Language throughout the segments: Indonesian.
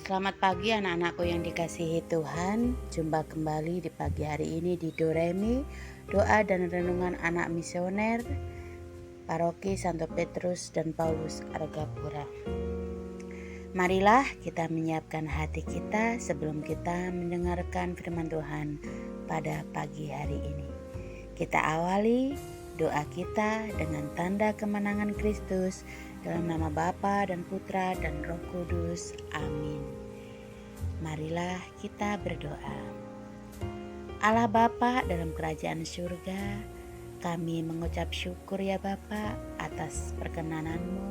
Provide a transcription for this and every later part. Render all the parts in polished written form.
Selamat pagi anak-anakku yang dikasihi Tuhan. Jumpa kembali di pagi hari ini di Doremi, doa dan renungan anak misioner Paroki Santo Petrus dan Paulus Argapura. Marilah kita menyiapkan hati kita sebelum kita mendengarkan firman Tuhan pada pagi hari ini. Kita awali doa kita dengan tanda kemenangan Kristus dalam nama Bapa dan Putra dan Roh Kudus. Amin. Marilah kita berdoa. Allah Bapa dalam kerajaan surga, kami mengucap syukur ya Bapa atas perkenanan-Mu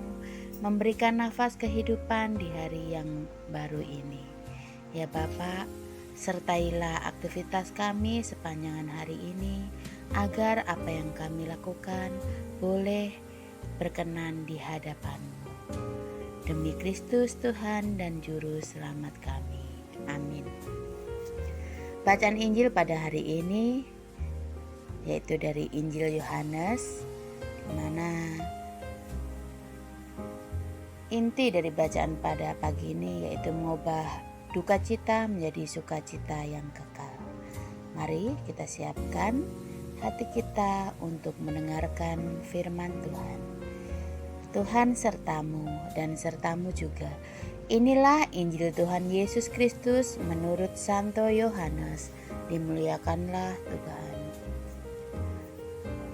memberikan nafas kehidupan di hari yang baru ini. Ya Bapa, sertailah aktivitas kami sepanjang hari ini agar apa yang kami lakukan boleh berkenan di hadapan-Mu. Demi Kristus Tuhan dan Juru Selamat kami. Amin. Bacaan Injil pada hari ini yaitu dari Injil Yohanes, di mana inti dari bacaan pada pagi ini yaitu mengubah duka cita menjadi sukacita yang kekal. Mari kita siapkan hati kita untuk mendengarkan firman Tuhan. Tuhan sertamu dan sertamu juga. Inilah Injil Tuhan Yesus Kristus menurut Santo Yohanes. Dimuliakanlah Tuhan.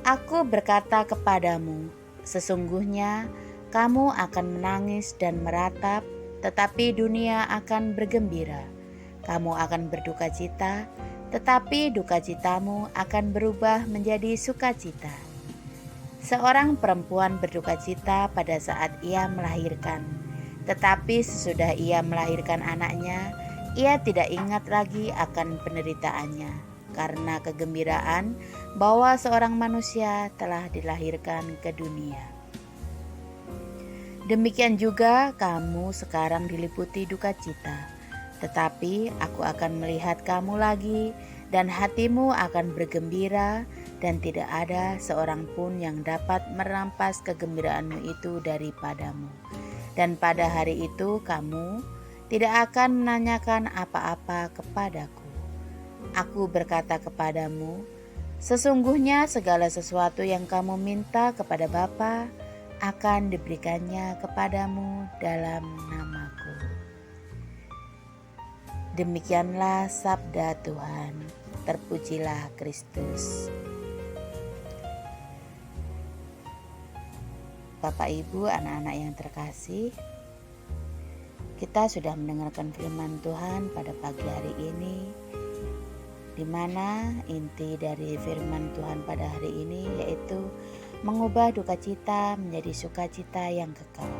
Aku berkata kepadamu, sesungguhnya kamu akan menangis dan meratap, tetapi dunia akan bergembira. Kamu akan berduka cita, tetapi duka citamu akan berubah menjadi sukacita. Seorang perempuan berduka cita pada saat ia melahirkan, tetapi sesudah ia melahirkan anaknya, ia tidak ingat lagi akan penderitaannya, karena kegembiraan bahwa seorang manusia telah dilahirkan ke dunia. Demikian juga kamu sekarang diliputi duka cita, tetapi aku akan melihat kamu lagi, dan hatimu akan bergembira, dan tidak ada seorang pun yang dapat merampas kegembiraanmu itu daripadamu. Dan pada hari itu kamu tidak akan menanyakan apa-apa kepadaku. Aku berkata kepadamu, sesungguhnya segala sesuatu yang kamu minta kepada Bapa akan diberikannya kepadamu dalam namaku. Demikianlah sabda Tuhan. Terpujilah Kristus. Bapak Ibu, anak-anak yang terkasih, kita sudah mendengarkan firman Tuhan pada pagi hari ini, di mana inti dari firman Tuhan pada hari ini yaitu mengubah duka cita menjadi sukacita yang kekal.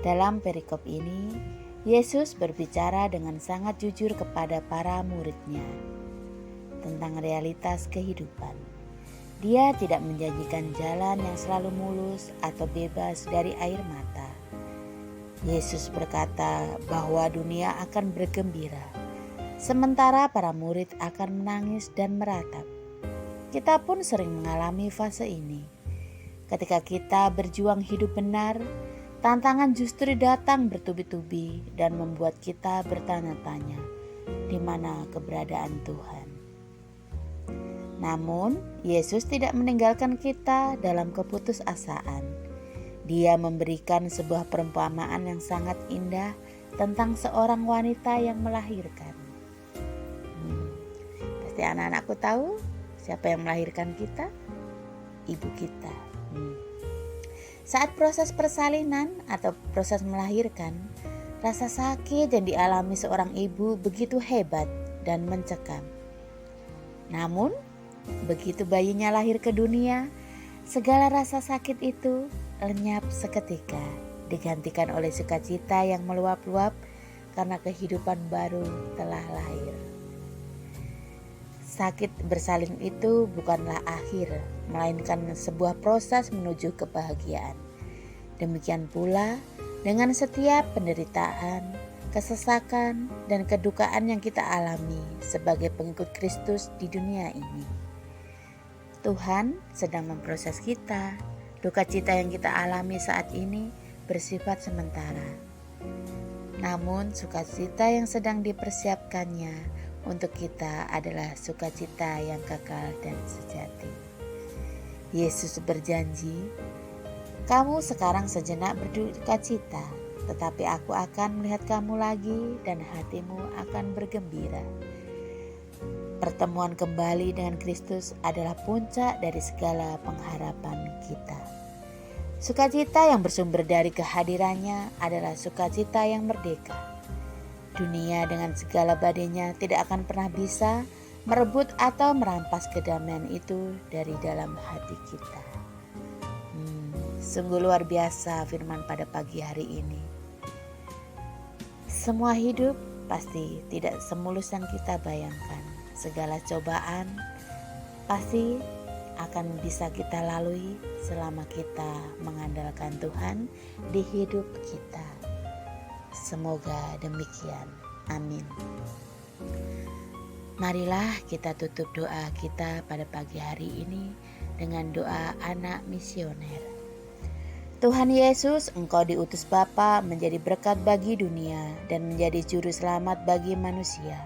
Dalam perikop ini, Yesus berbicara dengan sangat jujur kepada para murid-Nya tentang realitas kehidupan. Dia tidak menjanjikan jalan yang selalu mulus atau bebas dari air mata. Yesus berkata bahwa dunia akan bergembira, sementara para murid akan menangis dan meratap. Kita pun sering mengalami fase ini. Ketika kita berjuang hidup benar, tantangan justru datang bertubi-tubi dan membuat kita bertanya-tanya, di mana keberadaan Tuhan? Namun, Yesus tidak meninggalkan kita dalam keputusasaan. Dia memberikan sebuah perumpamaan yang sangat indah tentang seorang wanita yang melahirkan. Pasti anak-anakku tahu siapa yang melahirkan kita? Ibu kita. Saat proses persalinan atau proses melahirkan, rasa sakit yang dialami seorang ibu begitu hebat dan mencekam. Namun, begitu bayinya lahir ke dunia, segala rasa sakit itu lenyap seketika, digantikan oleh sukacita yang meluap-luap karena kehidupan baru telah lahir. Sakit bersalin itu bukanlah akhir, melainkan sebuah proses menuju kebahagiaan. Demikian pula dengan setiap penderitaan, kesesakan, dan kedukaan yang kita alami sebagai pengikut Kristus di dunia ini. Tuhan sedang memproses kita. Duka cita yang kita alami saat ini bersifat sementara. Namun sukacita yang sedang dipersiapkannya untuk kita adalah sukacita yang kekal dan sejati. Yesus berjanji, "Kamu sekarang sejenak berdukacita, tetapi aku akan melihat kamu lagi dan hatimu akan bergembira." Pertemuan kembali dengan Kristus adalah puncak dari segala pengharapan kita. Sukacita yang bersumber dari kehadirannya adalah sukacita yang merdeka. Dunia dengan segala badainya tidak akan pernah bisa merebut atau merampas kedamaian itu dari dalam hati kita. Sungguh luar biasa firman pada pagi hari ini. Semua hidup pasti tidak semulus yang kita bayangkan. Segala cobaan pasti akan bisa kita lalui selama kita mengandalkan Tuhan di hidup kita. Semoga demikian. Amin. Marilah kita tutup doa kita pada pagi hari ini dengan doa anak misioner. Tuhan Yesus, Engkau diutus Bapa menjadi berkat bagi dunia dan menjadi juru selamat bagi manusia.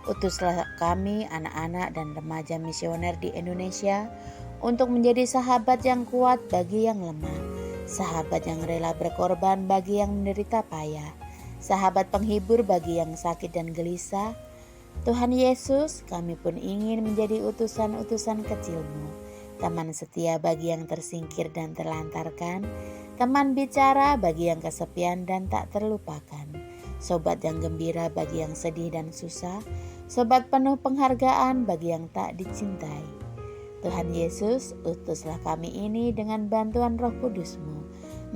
Utuslah kami anak-anak dan remaja misioner di Indonesia untuk menjadi sahabat yang kuat bagi yang lemah, sahabat yang rela berkorban bagi yang menderita payah, sahabat penghibur bagi yang sakit dan gelisah. Tuhan Yesus, kami pun ingin menjadi utusan-utusan kecil-Mu, teman setia bagi yang tersingkir dan terlantarkan, teman bicara bagi yang kesepian dan tak terlupakan, sobat yang gembira bagi yang sedih dan susah, sobat penuh penghargaan bagi yang tak dicintai. Tuhan Yesus, utuslah kami ini dengan bantuan Roh Kudus-Mu,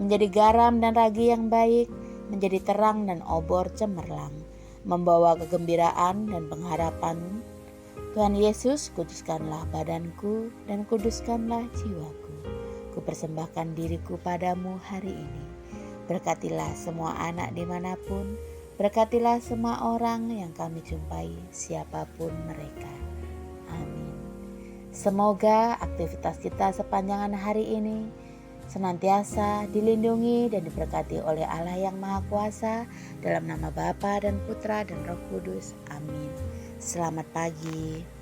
menjadi garam dan ragi yang baik, menjadi terang dan obor cemerlang, membawa kegembiraan dan pengharapan. Tuhan Yesus, kuduskanlah badanku dan kuduskanlah jiwaku. Kupersembahkan diriku padamu hari ini. Berkatilah semua anak dimanapun, berkatilah semua orang yang kami jumpai, siapapun mereka. Amin. Semoga aktivitas kita sepanjang hari ini senantiasa dilindungi dan diberkati oleh Allah yang Maha Kuasa, dalam nama Bapa dan Putra dan Roh Kudus. Amin. Selamat pagi.